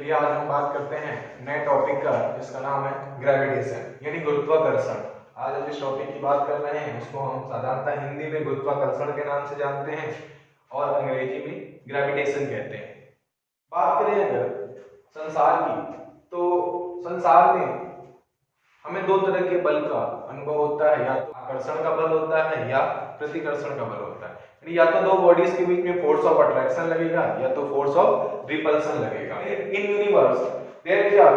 चलिए आज हम बात करते हैं नए टॉपिक का जिसका नाम है ग्रेविटेशन यानी गुरुत्वाकर्षण। आज हम जिस टॉपिक की बात कर रहे हैं उसको हम साधारणतः हिंदी में गुरुत्वाकर्षण के नाम से जानते हैं और अंग्रेजी में ग्रेविटेशन कहते हैं। बात करें अगर संसार की तो संसार में हमें दो तरह के बल का अनुभव होता है, या तो आकर्षण का बल होता है या प्रतिकर्षण का बल होता है। या तो दो बॉडीज के बीच में फोर्स ऑफ अट्रैक्शन लगेगा या तो फोर्स ऑफ रिपल्शन लगेगा। In universe there is a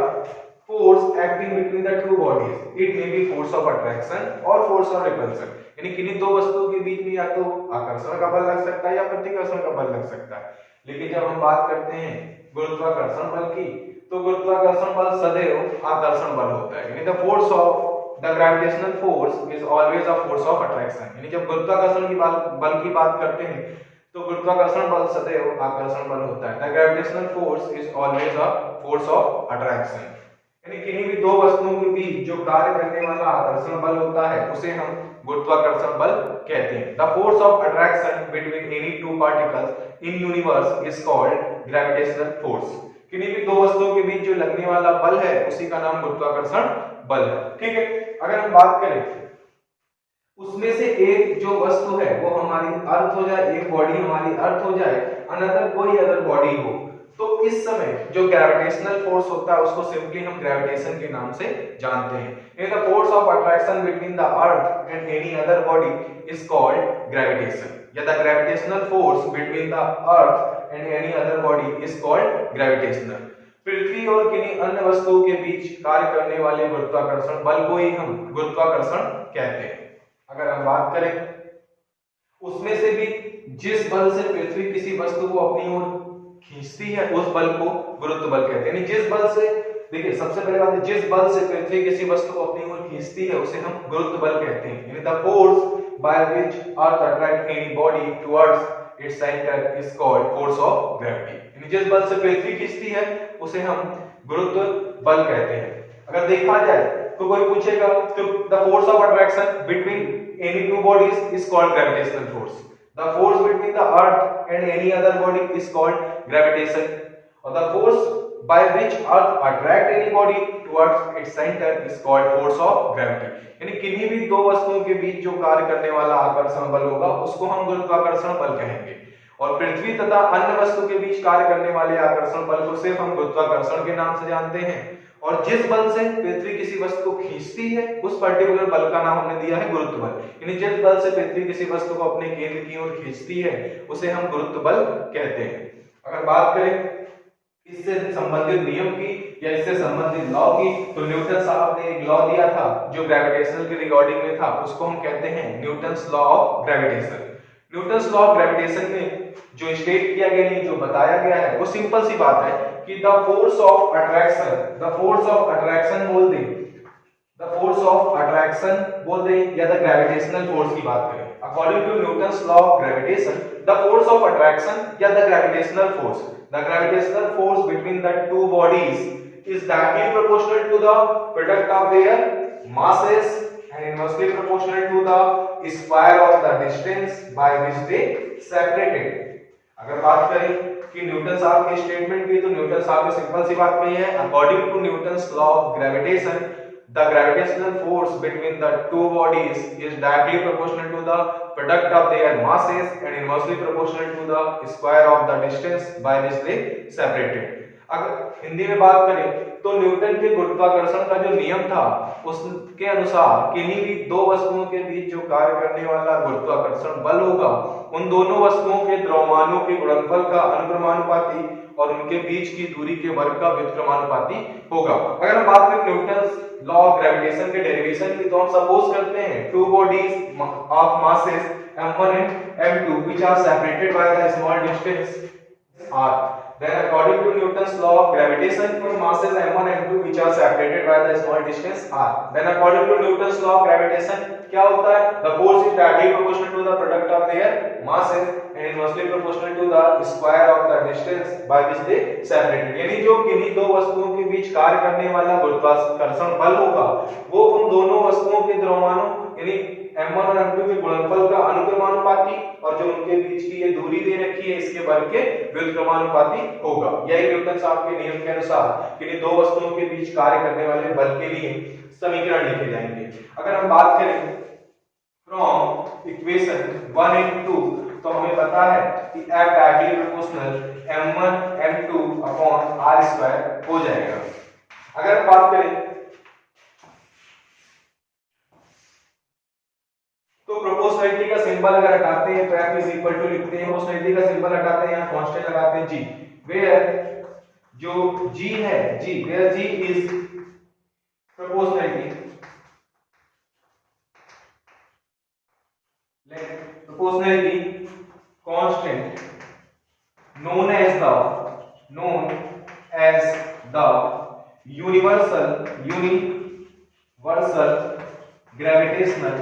force acting between the two bodies, it may be force of attraction और फोर्स ऑफ रिपल्शन। यानी किन्हीं दो वस्तुओं के बीच में या तो आकर्षण का बल लग सकता है या प्रतिकर्षण का बल लग सकता है। लेकिन जब हम बात करते हैं गुरुत्वाकर्षण बल की तो गुरुत्वाकर्षण बल सदैव आकर्षण बल होता है। यानी the force of the gravitational force is always a force of attraction. यानी जब गुरुत्वाकर्षण की बल की बात करते हैं तो गुरुत्वाकर्षण बल सदैव आकर्षण बल होता है। The gravitational force is always a force of attraction. यानी किन्हीं भी दो वस्तुओं के बीच जो कार्य करने वाला आकर्षण बल होता है उसे हम गुरुत्वाकर्षण बल कहते हैं। The force of attraction between any two particles in universe is called gravitational force. किन्हीं भी दो वस्तुओं के बीच जो लगने वाला बल है उसी का नाम गुरुत्वाकर्षण बल है। ठीक है, अगर हम बात करें उसमें से एक जो वस्तु है वो हमारी अर्थ हो जाए, एक बॉडी हमारी अर्थ हो जाए, अनदर कोई अदर बॉडी हो, तो इस समय जो ग्रेविटेशनल फोर्स होता है उसको सिंपली हम ग्रेविटेशन के नाम से जानते हैं। The force of attraction between the earth and any other body is called gravitation, या the gravitational force between the earth and any other body is called gravitational. पृथ्वी और किन्हीं अन्य वस्तुओं के बीच कार्य करने वाले गुरुत्वाकर्षण बल को ही हम गुरुत्वाकर्षण कहते हैं। अगर हम बात करें उसमें से भी जिस बल से पृथ्वी किसी वस्तु को अपनी ओर खींचती है उस बल को गुरुत्व बल कहते हैं। यानी जिस बल से, देखिए सबसे पहले बात है, जिस बल से पृथ्वी किसी वस्तु को अपनी ओर खींचती है उसे हम गुरुत्व बल कहते हैं। यानी the force by which earth attract any body towards its centre is called force of gravity. यानी जिस बल से पृथ्वी खींचती है उसे हम गुरुत्व बल कहते हैं। अगर देखा जाए तो कोई पूछेगा तो the force of attraction between any two bodies is called gravitational force. The force between the earth and any other body is called gravitation, और the force by which earth attract any body towards its center is called force of gravity। यानी किन्हीं भी दो वस्तुओं के बीच जो कार्य करने वाला आकर्षण बल होगा उसको हम गुरुत्वाकर्षण बल कहेंगे, और पृथ्वी तथा अन्य वस्तु के बीच कार्य करने वाले आकर्षण बल को सिर्फ हम गुरुत्वाकर्षण के नाम से जानते हैं। और जिस बल से पृथ्वी किसी वस्तु को खींचती है उस पर्टिकुलर बल का नाम हमने दिया है गुरुत्व बल। यानी जिस बल से पृथ्वी किसी वस्तु को अपने केंद्र की ओर खींचती है उसे हम गुरुत्व बल कहते हैं। अगर बात करें इससे संबंधित नियम की या इससे संबंधित लॉ की तो न्यूटन साहब ने एक लॉ दिया था जो ग्रेविटेशनल के रिगार्डिंग में था, उसको हम कहते हैं Newton's law of gravitation. Newton's law of gravitation में जो स्टेट किया गया नहीं, जो बताया गया है वो सिंपल सी बात है कि द फोर्स ऑफ अट्रैक्शन बोल दें, द फोर्स ऑफ अट्रैक्शन बोल दें या द ग्रेविटेशनल फोर्स की बात करें, according to Newton's law of gravitation the force of attraction या the gravitational force, the gravitational force between the two bodies is directly proportional to the product of their masses and inversely proportional to the square of the distance by which they separated। अगर बात करें कि Newton साहब की statement की तो Newton साहब ने सिंपल सी बात कही है, according to Newton's law of gravitation the gravitational force between the two bodies is directly proportional to the product of their masses and inversely proportional to the square of the distance by which they separated। अगर हिंदी में बात करें तो Newton के गुरुत्वाकर्षण का जो नियम था उसके अनुसार किन्हीं भी दो वस्तुओं के बीच जो कार्य करने वाला गुरुत्वाकर्षण बल होगा उन दोनों वस्तुओं के द्रव्यमानों के गुणनफल का अनुक्रमानुपाती और उनके बीच की दूरी के वर्ग का व्युत्क्रमानुपाती होगा। अगर हम बात करें न्यूटन्स लॉ ऑफ ग्रेविटेशन के डेरिवेशन की तो हम सपोज करते हैं two bodies of masses m1 and m2 which are separated by the small distance r, then according to Newton's law of gravitation for masses m1 and m2 which are separated by the small distance r, then according to Newton's law of gravitation क्या होता है, the force is directly proportional to the product of their masses and inversely proportional to the square of the distance by which they separated। यानी जो किन्हीं दो वस्तुओं के बीच कार्य करने वाला गुरुत्वाकर्षण बल होगा वो उन दोनों वस्तुओं के द्रव्यमानों यानी m1 और m2 के गुणनफल का अनुक्रमानुपाती और जो उनके बीच की ये दूरी दे रखी है इसके वर्ग के व्युत्क्रमानुपाती होगा। यही न्यूटन साहब के नियम के अनुसार किन्हीं दो वस्तुओं के बीच कार्य करने वाले बल के लिए समीकरण लिखे जाएंगे। अगर हम बात करें फ्रॉम इक्वेशन 1 एंड 2 तो हमें पता है कि F directly proportional m1 m2 upon r square हो जाएगा। अगर हम बात करें तो प्रोपोर्शनलिटी का सिंबल अगर हटाते हैं तो F इज इक्वल टू लिखते हैं, प्रोपोर्शनलिटी का सिंबल हटाते हैं, यहां कांस्टेंट लगाते हैं G, वेयर जो G है G, where G is proportionality, proportionality constant known as the universal gravitational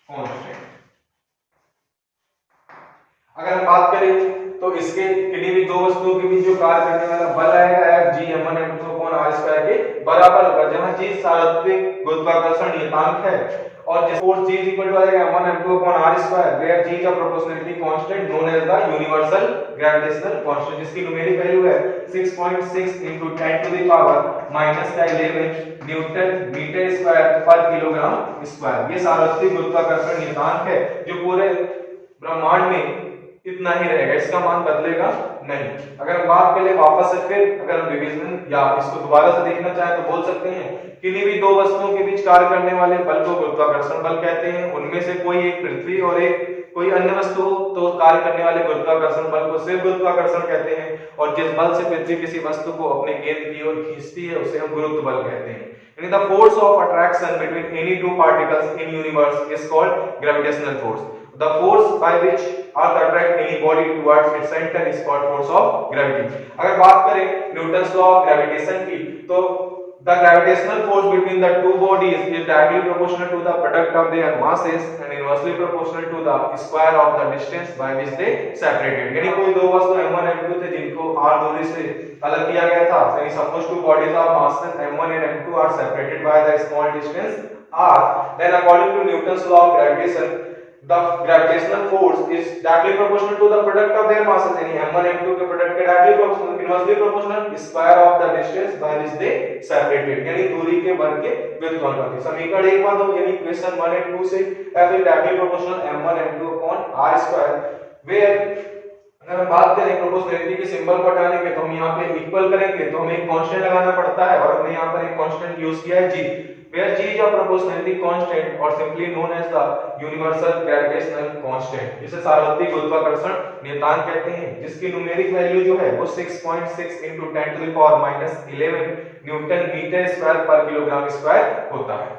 constant। अगर हम बात करें तो इसके किन्हीं भी दो वस्तुओं के बीच जो कार्य करने वाला बल आएगा F G m1 m2 upon r square के बराबर होगा, जहां G सार्वत्रिक गुरुत्वाकर्षण नियतांक है और जिस फोर्स G इक्वल टू आएगा m1 m2 upon r square, where G is a proportionality constant known as the universal gravitational constant, जिसकी न्यूमेरिक वैल्यू है 6.6 into 10 to the power -11 newton metre square per kilogram square. ये सार्वत्रिक गुरुत्वाकर्षण नियतांक है जो पूरे ब्रह्मांड में इतना ही रहेगा, इसका मान बदलेगा नहीं। अगर हम बात करें वापस से फिर अगर हम रिवीजन या इसको दोबारा से देखना चाहें तो बोल सकते हैं किन्हीं भी दो वस्तुओं के बीच कार्य करने वाले बल को गुरुत्वाकर्षण बल कहते हैं। उनमें से कोई एक पृथ्वी और एक कोई अन्य वस्तु तो कार्य करने वाले गुरुत्वाकर्षण बल को सिर्फ गुरुत्वाकर्षण कहते हैं, और जिस बल से पृथ्वी किसी वस्तु को अपने केंद्र की ओर खींचती है उसे हम गुरुत्व बल कहते हैं। यानी the force of attraction between any two particles in universe is called gravitational force. The force by which Earth attract any body towards its center is called force of gravity। अगर बात करें न्यूटन्स लॉ ऑफ ग्रेविटेशन की तो the gravitational force between the two bodies is directly proportional to the product of their masses and inversely proportional to the square of the distance by which they separated। यानी कोई दो वस्तु m1 m2 थे जिनको r दूरी से अलग किया गया था, यानी suppose two bodies of masses m1 and m2 are separated by the small distance r, then according to Newton's law of gravitation the gravitational force is directly proportional to the product of their masses, यानी m1 m2 के product के directly proportional inversely proportional square of the distance by which they separated, यानी दूरी के वर्ग के व्युत्क्रमानुपाती। समीकरण 1 बात हो यानी इक्वेशन 1 and 2 से F is directly proportional m1 m2 upon r square, where अगर हम बात करें प्रोपोर्शनलिटी के सिंबल को हटाने के तो हम यहाँ पे इक्वल करेंगे तो हमें एक कांस्टेंट लगाना पड़ता है और हमने यहाँ पर एक कांस्टेंट यूज किया है G, where G is a proportionality constant or simply known as the universal gravitational constant। इसे सार्वत्रिक गुरुत्वाकर्षण नियतांक कहते हैं, जिसकी न्यूमेरिक वैल्यू जो है वो 6.6 into 10 to the power -11 newton metre square per kilogram square होता है।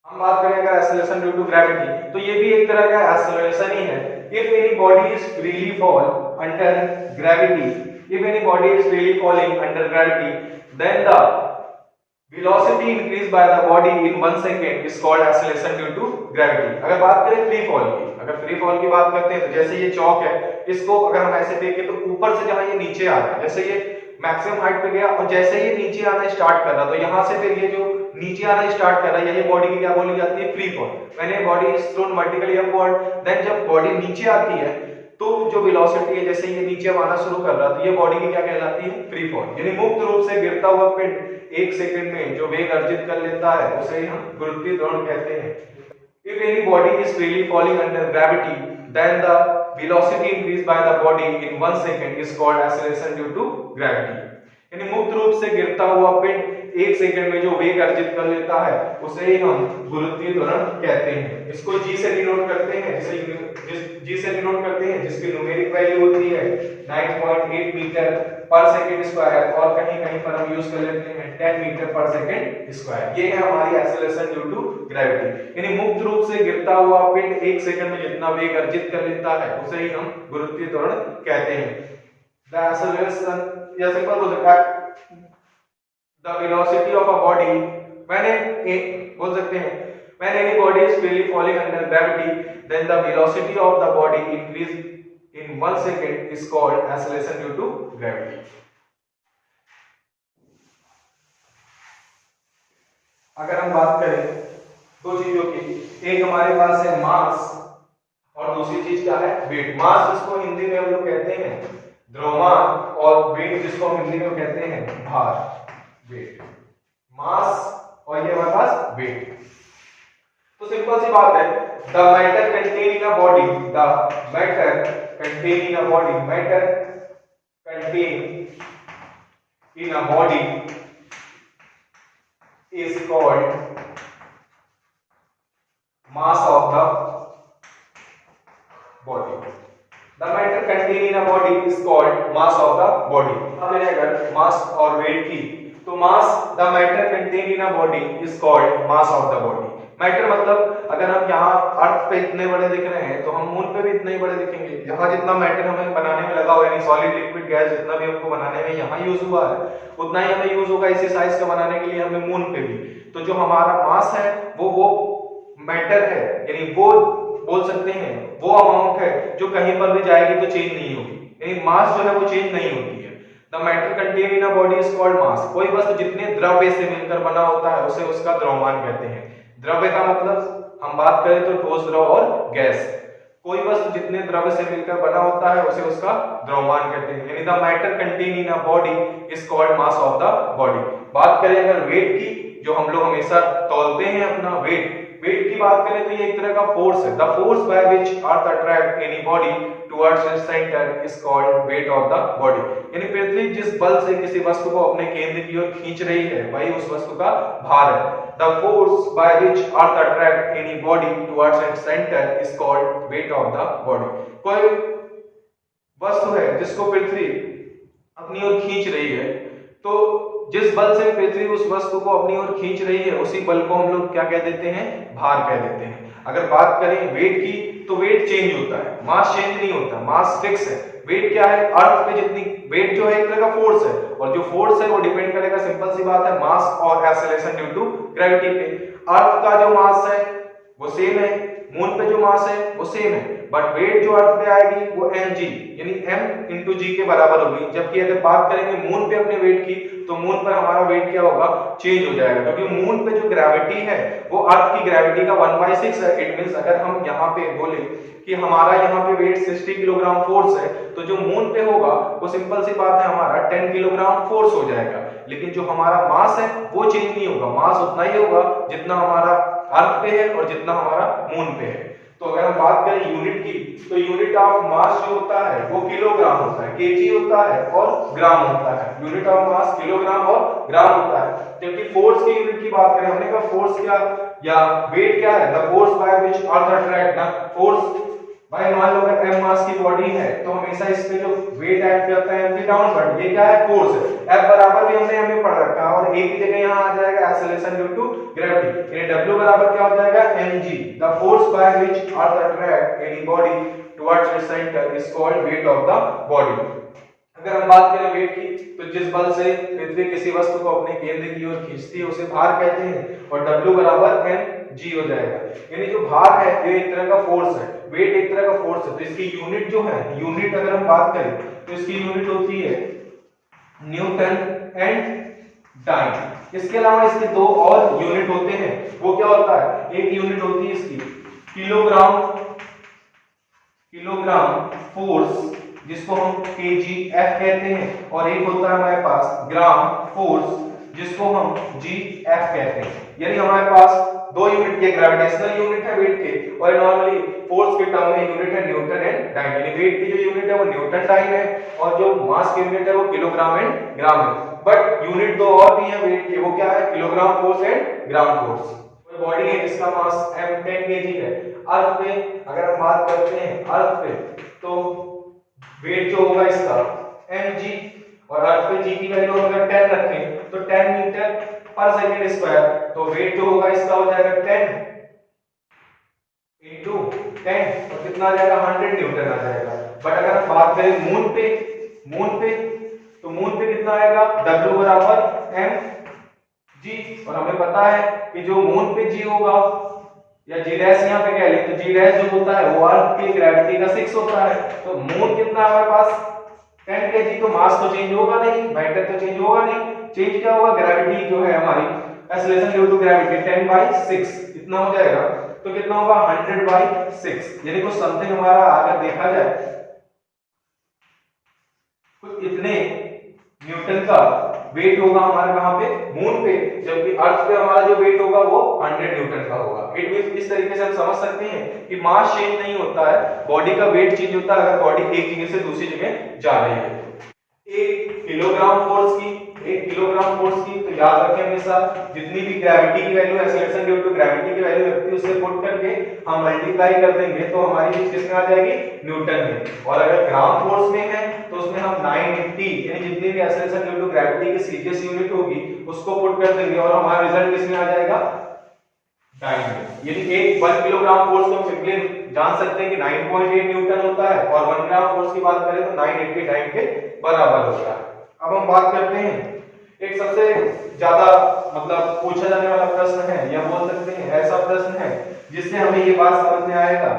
हम बात करें अगर एक्सेलरेशन ड्यू टू ग्रेविटी तो ये भी एक तरह का एक्सेलरेशन ही है। If any body is freely fall under gravity, if any body is freely falling under gravity, then the velocity increased by the body in 1 second is called acceleration due to gravity। अगर बात करें free fall की, अगर free fall की बात करते हैं तो जैसे ये चौक है, इसको अगर हम ऐसे देखें तो ऊपर से जहां ये नीचे आ रहा है, जैसे ये मैक्सिमम हाइट पे गया और जैसे ये नीचे आना स्टार्ट कर रहा तो यहां से फिर ये जो नीचे आना स्टार्ट कर रहा है, यही बॉडी की क्या बोली जाती है, free fall. When a body is thrown vertically upward, then जब बॉडी नीचे आती है तो जो वेलोसिटी है जैसे ये नीचे आना शुरू कर रहा तो ये बॉडी की क्या कहलाती है, फ्री फॉल। यानी मुक्त रूप से गिरता हुआ पिंड 1 सेकंड में जो वेग अर्जित कर लेता है उसे हम गुरुत्वीय त्वरण कहते हैं। If any body is freely falling under gravity, then the velocity increased by the body in 1 second is called acceleration due to gravity। यानी मुक्त रूप से गिरता हुआ पिंड 1 सेकंड में जो वेग अर्जित कर लेता है उसे ही हम गुरुत्वीय त्वरण कहते हैं। इसको G से डिनोट करते हैं, जिसकी न्यूमेरिक वैल्यू होती है 9.8 मीटर पर सेकंड स्क्वायर और कहीं कहीं पर हम यूज कर लेते हैं 10 मीटर पर सेकंड स्क्वायर। ये है हमारी एक्सेलरेशन ड्यू टू ग्रेविटी। यानी मुक्त रूप से गिरता हुआ पिंड 1 सेकंड में जितना वेग अर्जित कर लेता है उसे ही हम गुरुत्वीय त्वरण कहते हैं। द एक्सेलरेशन या सिंपल बोल सकते हैं the velocity of a body बोल सकते हैं when any body is freely falling under gravity, then the velocity of the body increase in 1 second is called acceleration due to gravity। अगर हम बात करें दो चीजों की, एक हमारे पास है मास और दूसरी चीज क्या है, वेट। मास जिसको हिंदी में हम लोग कहते हैं द्रव्यमान, और वेट जिसको हम हिंदी में कहते हैं भार, वेट। मास और ये हमारे पास वेट। तो सिंपल सी बात है, the matter contain in a body, the matter contain in a body, matter contain in a body is called mass of the body. The matter contained in a body is called mass of the body. आपने अगर मास और wait की, तो mass the matter contained in a body is called mass of the body. Matter मतलब अगर हम यहाँ अर्थ पे इतने बड़े दिख रहे हैं तो हम मून पे भी इतने ही बड़े दिखेंगे। यहाँ जितना मैटर हमें बनाने में लगा हुआ है, यानी सॉलिड लिक्विड गैस जितना भी हमको बनाने में यहाँ यूज हुआ है, उतना ही हमें यूज होगा इसी साइज का बनाने के लिए हमें मून पे भी। तो जो हमारा मास है वो मैटर है, यानी वो बोल सकते हैं वो अमाउंट है जो कहीं पर भी जाएगी तो चेंज नहीं होगी, यानी मास जो है वो चेंज नहीं होती है। The matter contain in a body is called मास। कोई वस्तु जितने द्रव्य से मिलकर बना होता है उसे उसका द्रव्यमान कहते हैं। द्रव्य का मतलब हम बात करें तो ठोस, द्रव और गैस। कोई वस्तु जितने द्रव्य से मिलकर बना होता है उसे उसका द्रव्यमान कहते हैं, यानी the matter contain in a body is called mass of the body. बात करें अगर वेट की, जो हम लोग हमेशा तौलते हैं अपना वेट की बात करें तो ये एक तरह का फोर्स है। The force by which earth attract any body towards its centre is called wait of the body. यानी पृथ्वी जिस बल से किसी वस्तु को अपने केंद्र की ओर खींच रही है वही उस वस्तु का भार है। The force by which earth attract any body towards its centre is called wait of the body. कोई वस्तु है जिसको पृथ्वी अपनी ओर खींच रही है, तो जिस बल से पृथ्वी उस वस्तु को अपनी ओर खींच रही है उसी बल को हम लोग क्या कह देते हैं, भार कह देते हैं। अगर बात करें वेट की, तो वेट चेंज होता है, मास चेंज नहीं होता, मास फिक्स है। वेट क्या है, अर्थ पे जितनी वेट जो है एक तरह का फोर्स है, और जो फोर्स है वो डिपेंड करेगा, सिंपल सी बात है, मास और एक्सेलरेशन ड्यू टू ग्रेविटी पे। अर्थ का जो मास है वो सेम है, मून पे जो मास है वो सेम है, बट वेट जो अर्थ पे आएगी वो mg यानी m इंटू जी के बराबर होगी। जबकि अगर बात करेंगे मून पे अपने वेट की, तो मून पर हमारा वेट क्या होगा, चेंज हो जाएगा, क्योंकि मून पे जो ग्रेविटी है वो अर्थ की ग्रेविटी का 1/6 है। इट मींस अगर हम यहाँ पे बोले कि हमारा यहाँ पे वेट 60 किलोग्राम फोर्स है, तो जो मून पे होगा वो सिंपल सी बात है हमारा 10 किलोग्राम फोर्स हो जाएगा। लेकिन जो हमारा मास है वो चेंज नहीं होगा, मास उतना ही होगा जितना हमारा अर्थ पे है और जितना हमारा मून पे है। तो अगर हम बात करें यूनिट की, तो यूनिट ऑफ मास जो होता है वो किलोग्राम होता है, केजी होता है और ग्राम होता है। यूनिट ऑफ मास किलोग्राम और ग्राम होता है। जबकि फोर्स की यूनिट की बात करें, हमने कहा फोर्स क्या या वेट क्या है, the force by which earth attract, ना फोर्स भाई मान लो अगर m मास की बॉडी है तो हमेशा इस पे जो वेट ऐड करता है mg डाउनवर्ड, ये क्या है, फोर्स है। F बराबर भी हमने हमें पढ़ रखा है, और a की जगह यहां आ जाएगा एक्सेलरेशन ड्यू टू ग्रेविटी, यानी w बराबर क्या हो जाएगा, mg। The force by which earth attract any body towards its centre is called wait of the body. अगर हम बात करें वेट की, तो जिस बल से पृथ्वी किसी वस्तु को अपने केंद्र की ओर खींचती है उसे भार कहते हैं, और w बराबर mg हो जाएगा। यानी जो भार है ये एक तरह का फोर्स है, वेट एक तरह का फोर्स है। तो इसकी यूनिट जो है, यूनिट अगर हम बात करें तो इसकी यूनिट होती है न्यूटन एंड डाइन। इसके अलावा इसके दो और यूनिट होते हैं, वो क्या होता है, एक यूनिट होती है इसकी किलोग्राम फोर्स जिसको हम kgf कहते हैं, और एक होता है हमारे पास ग्राम फोर्स जिसको हम gf कहते हैं। यानी हमारे पास दो यूनिट के ग्रेविटेशनल यूनिट है वेट के, और नॉर्मली फोर्स के टर्म में यूनिट है न्यूटन एंड डाइन। यानी वेट की जो यूनिट है वो न्यूटन डाइन है, और जो मास की यूनिट है वो किलोग्राम एंड ग्राम है। बट यूनिट दो और भी है वेट के, वो क्या है, kilogram force and gram force. कोई बॉडी है जिसका मास m 10 kg है, अर्थ पे अगर हम बात करते हैं अर्थ पे, तो वेट जो होगा इसका mg, और अर्थ पे g की वैल्यू हम अगर 10 रखें तो 10 मीटर पर सेकंड स्क्वायर, तो वेट जो होगा इसका हो जाएगा 10 into 10, और कितना आ जाएगा, 100 न्यूटन आ जाएगा। बट अगर हम बात करें मून पे, तो मून पे कितना आएगा, w बराबर mg, और हमें पता है कि जो मून पे g होगा या g डैश यहाँ पे कह लें, तो g डैश जो होता है वो अर्थ की ग्रेविटी का 6 होता है। तो मून कितना हमारे पास 10 kg, तो मास तो चेंज होगा नहीं, मैटर तो चेंज होगा नहीं, चेंज क्या होगा, ग्रेविटी जो है हमारी एक्सेलरेशन ड्यू टू ग्रेविटी 10/6 इतना हो जाएगा, तो कितना होगा 100/6, यानी कुछ समथिंग हमारा अगर देखा जाए कुछ इतने न्यूटन का वेट होगा हमारे वहां पे मून पे, जबकि अर्थ पे हमारा जो वेट होगा वो 100 न्यूटन का होगा। इट मींस इस तरीके से हम समझ सकते हैं कि मास चेंज नहीं होता है, बॉडी का वेट चेंज होता है अगर बॉडी एक जगह से दूसरी जगह जा रही है। 1 किलोग्राम फोर्स की तो याद रखें हमेशा जितनी भी ग्रेविटी की value acceleration due to gravity की वैल्यू लगती है उससे पुट करके हम मल्टीप्लाई कर देंगे तो हमारी चीज किसमें आ जाएगी, न्यूटन में। और अगर ग्राम फोर्स में है तो उसमें हम 980 यानी जितनी भी एक्सेलरेशन ड्यू टू ग्रेविटी की सीजीएस यूनिट होगी उसको पुट कर देंगे और हमारा रिजल्ट किसमें आ जाएगा, डाइन में। यानी 1 किलोग्राम फोर्स को हम सिंपली जान सकते हैं कि 9.8 न्यूटन होता है और 1 ग्राम फोर्स की बात करें तो 980 डाइन के बराबर होता है। अब हम बात करते हैं एक सबसे ज्यादा मतलब पूछा जाने वाला प्रश्न है या बोल सकते हैं ऐसा प्रश्न है जिससे हमें ये बात समझ में आएगा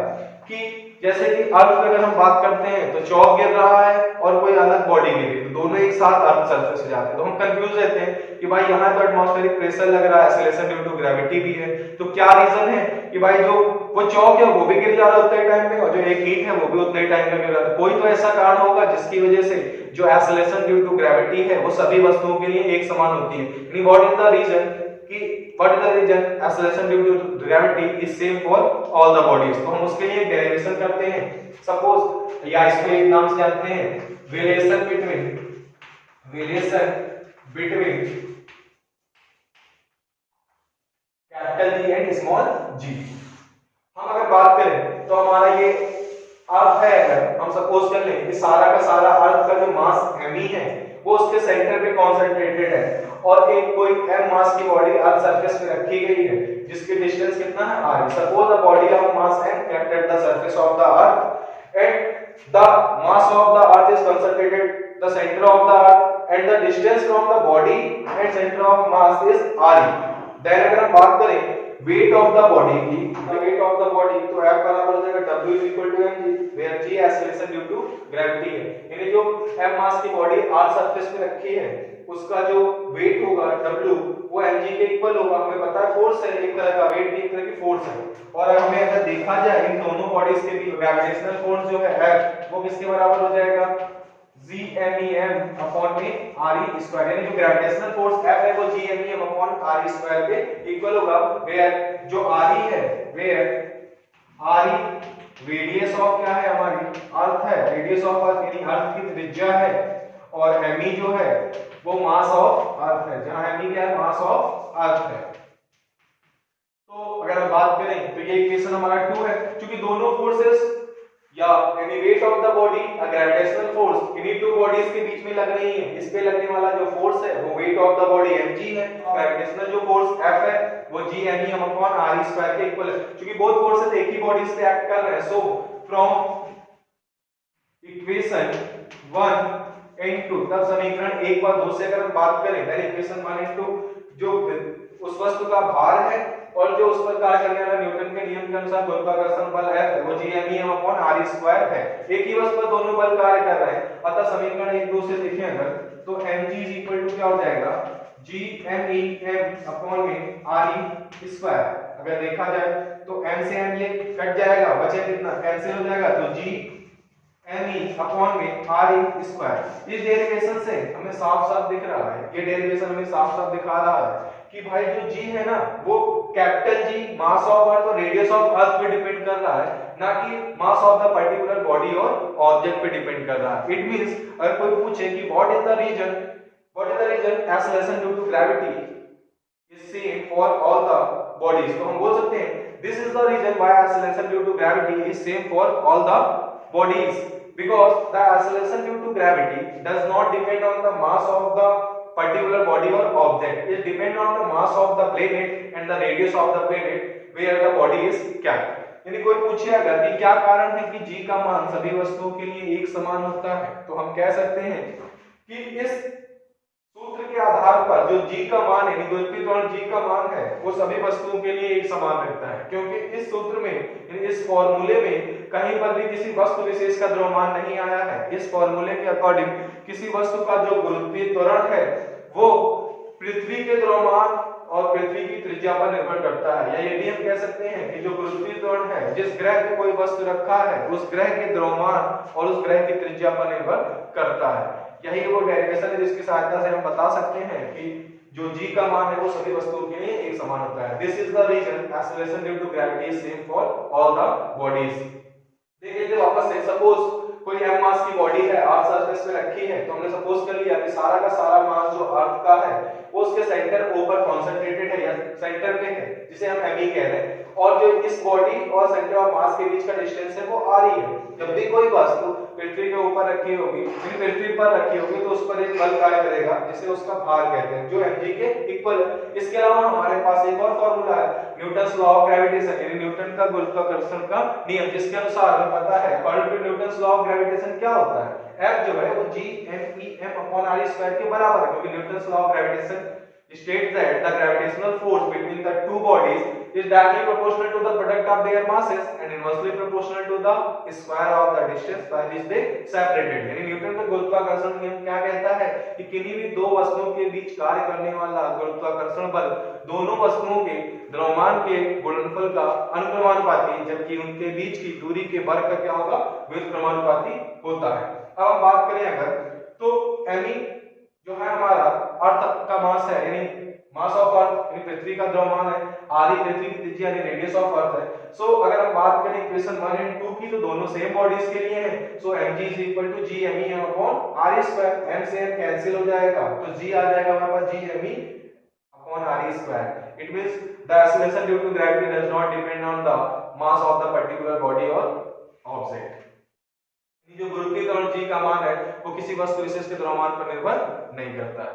कि जैसे कि अर्थ पे अगर हम बात करते हैं तो चौक गिर रहा है और कोई अलग बॉडी गिर रही है, तो दोनों एक साथ अर्थ सरफेस पे जाते हैं, तो हम कंफ्यूज रहते हैं कि भाई यहाँ तो एटमॉस्फेरिक प्रेशर लग रहा है, एक्सेलरेशन ड्यू टू ग्रेविटी भी है, तो क्या रीजन है कि भाई जो वो चौक है वो भी गिर जा रहा है उतने टाइम में और जो एक ईंट है वो भी उतने टाइम में गिर रहा है। कोई तो ऐसा कारण होगा जिसकी वजह से जो एक्सेलरेशन ड्यू टू ग्रेविटी है वो सभी वस्तुओं के लिए एक समान होती है। यानी व्हाट इज द रीजन कि what is the reason acceleration due to gravity is same for all the bodies. तो हम उसके लिए डेरिवेशन करते हैं, सपोज या इसको एक नाम से जानते हैं variation between capital G and small G. हम अगर बात करें तो हमारा ये अर्थ है, अगर हम सपोज कर लें कि सारा का सारा अर्थ का जो मास m है वो उसके सेंटर पे कॉन्सेंट्रेटेड है और एक कोई m मास की बॉडी अर्थ सरफेस पे रखी गई है जिसकी डिस्टेंस कितना है r। Suppose the body of mass m kept at the surface of the earth and the mass of the earth is concentrated the center of the earth and the distance from the body and center of mass is r। Then अगर हम बात करें weight of the body की, weight of the body तो F बराबर हो जाएगा W mg where G acceleration due to gravity है। यानी जो M मास की बॉडी R सरफेस पे रखी है उसका जो वेट होगा W वो mg के इक्वल होगा। हमें पता है फोर्स है एक तरह का, वेट भी एक तरह की फोर्स है। और हमें अगर देखा जाए इन दोनों बॉडीज के बीच ग्रेविटेशनल फोर्स जो है F वो किसके बराबर हो जाएगा, GMEM अपॉन में RE स्क्वायर। यानी जो ग्रेविटेशनल फोर्स F है वो GMEM अपॉन RE स्क्वायर के इक्वल होगा। वेयर जो RE है, वेयर RE रेडियस ऑफ क्या है हमारी अर्थ है, रेडियस ऑफ अर्थ यानी अर्थ की त्रिज्या है और ME जो है वो मास ऑफ अर्थ है, जहां ME क्या है, मास ऑफ अर्थ है। तो अगर हम बात करें तो ये इक्वेशन हमारा 2 है। क्योंकि दोनों फोर्सेस या यानी wait of the body gravitational force इन्हीं टू बॉडीज के बीच में लग रही है, इस पे लगने वाला जो फोर्स है वो wait of the body mg है, ग्रेविटेशनल जो फोर्स F है वो GME अपॉन RE स्क्वायर के इक्वल है। क्योंकि बोथ फोर्सेस एक ही बॉडीज पे एक्ट कर रहे हैं, सो फ्रॉम इक्वेशन 1 and 2 तब समीकरण 1 व 2 से अगर हम बात करें देन इक्वेशन 1 and 2 जो उस वस्तु का भार है और जो उस पर कार्य करने वाला न्यूटन के नियम के अनुसार गुरुत्वाकर्षण बल F है वो GME अपॉन RE स्क्वायर है। एक ही वस्तु पर दोनों बल कार्य कर रहे हैं, अतः समीकरण 1 2 से देखें अगर तो mg इज इक्वल टू क्या हो जाएगा, GMEM अपॉन में RE स्क्वायर। अगर देखा जाए तो m से m ये कट जाएगा, बचे कितना, कैंसिल हो जाएगा, तो GME अपॉन में RE स्क्वायर। इस डेरिवेशन से हमें साफ-साफ दिख रहा है, ये डेरिवेशन हमें साफ-साफ दिखा रहा है कि भाई जो g है ना वो capital G mass of earth और रेडियस ऑफ अर्थ पे डिपेंड कर रहा है, ना कि mass of the particular body और ऑब्जेक्ट पे डिपेंड कर रहा है। इट मींस अगर कोई पूछे कि what is the reason acceleration due to gravity is same for all the bodies, तो हम बोल सकते हैं this is the reason why acceleration due to gravity is same for all the bodies because the acceleration due to gravity does not depend on the mass of the particular body or object, it depends on the mass of the planet and the radius of the planet where the body is kept। यानी कोई पूछे अगर कि क्या कारण है कि g का मान सभी वस्तुओं के लिए एक समान होता है, तो हम कह सकते हैं कि इस सूत्र के आधार पर जो g का मान है, द्वितीय त्वरण g का मान है वो सभी वस्तुओं के लिए एक समान रहता है। क्योंकि इस सूत्र में इस फॉर्मूले में कहीं पर भी किसी वस्तु विशेष का द्रव्यमान नहीं आया है। इस फॉर्मूले के अकॉर्डिंग किसी वस्तु का जो गुरुत्वीय त्वरण है वो पृथ्वी के द्रव्यमान और पृथ्वी की त्रिज्या पर निर्भर करता है। या ये भी हम कह सकते हैं कि जो पृथ्वी त्वरण है, जिस ग्रह पे कोई वस्तु रखा है उस ग्रह के द्रव्यमान और उस ग्रह की त्रिज्या पर निर्भर करता है। यही वो डेरिवेशन है जिसकी सहायता से हम बता सकते हैं कि जो g का मान है वो सभी वस्तुओं के लिए एक समान होता है। This is the reason acceleration due to gravity is same for all the bodies. देख लेते हैं वापस से, सपोज कोई m मास की बॉडी है अर्थ सरफेस पे रखी है, तो हमने सपोज कर लिया कि सारा का सारा मास जो अर्थ का है वो उसके सेंटर O पर कॉन्सेंट्रेटेड है या सेंटर पे है, जिसे हम me कह रहे हैं, और जो इस बॉडी और सेंटर ऑफ मास के बीच का डिस्टेंस है वो r ही है। जब भी कोई वस्तु पृथ्वी के ऊपर रखी होगी, फिर पृथ्वी पर रखी होगी, तो उस पर एक बल कार्य करेगा जिसे उसका भार कहते हैं, जो mg के इक्वल है। इसके अलावा हमारे पास एक और फॉर्मूला है, न्यूटन्स लॉ ऑफ ग्रेविटेशन, यानी न्यूटन का गुरुत्वाकर्षण का नियम, जिसके अनुसार हमें पता है according to Newton's law of gravitation क्या होता है, F जो है वो g_m/r² के बराबर है, क्योंकि Newton's law of gravitation states that the gravitational force between the two bodies is directly proportional to the product of their masses and inversely proportional to the square of the distance by which they separated। यानी Newton का गुरुत्वाकर्षण नियम क्या कहता है कि किन्हीं भी दो वस्तुओं के बीच कार्य करने वाला गुरुत्वाकर्षण बल दोनों वस्तुओं के द्रव्यमान के गुणनफल का अनुक्रमानुपाती, जबकि उनके बीच की दूरी के वर्ग का क्या होगा, व्युत्क्रमानुपाती होता है। अब हम बात करें अगर, तो me जो है हमारा अर्थ का मास है, यानी मास ऑफ अर्थ, यानी पृथ्वी का द्रव्यमान है, आधी पृथ्वी की त्रिज्या यानी रेडियस ऑफ अर्थ है। सो अगर हम बात करें इक्वेशन 1 एंड 2 की, तो दोनों सेम बॉडीज के लिए है। सो mg g_me/r², m से m कैंसिल हो जाएगा, तो g आ जाएगा हमारे पास g_me/r²। It means the acceleration due to gravity does not depend on the mass of the particular body और ऑब्जेक्ट। जो गुरुत्वीय त्वरण g का मान है वो किसी वस्तु विशेष के द्रव्यमान पर निर्भर नहीं करता है।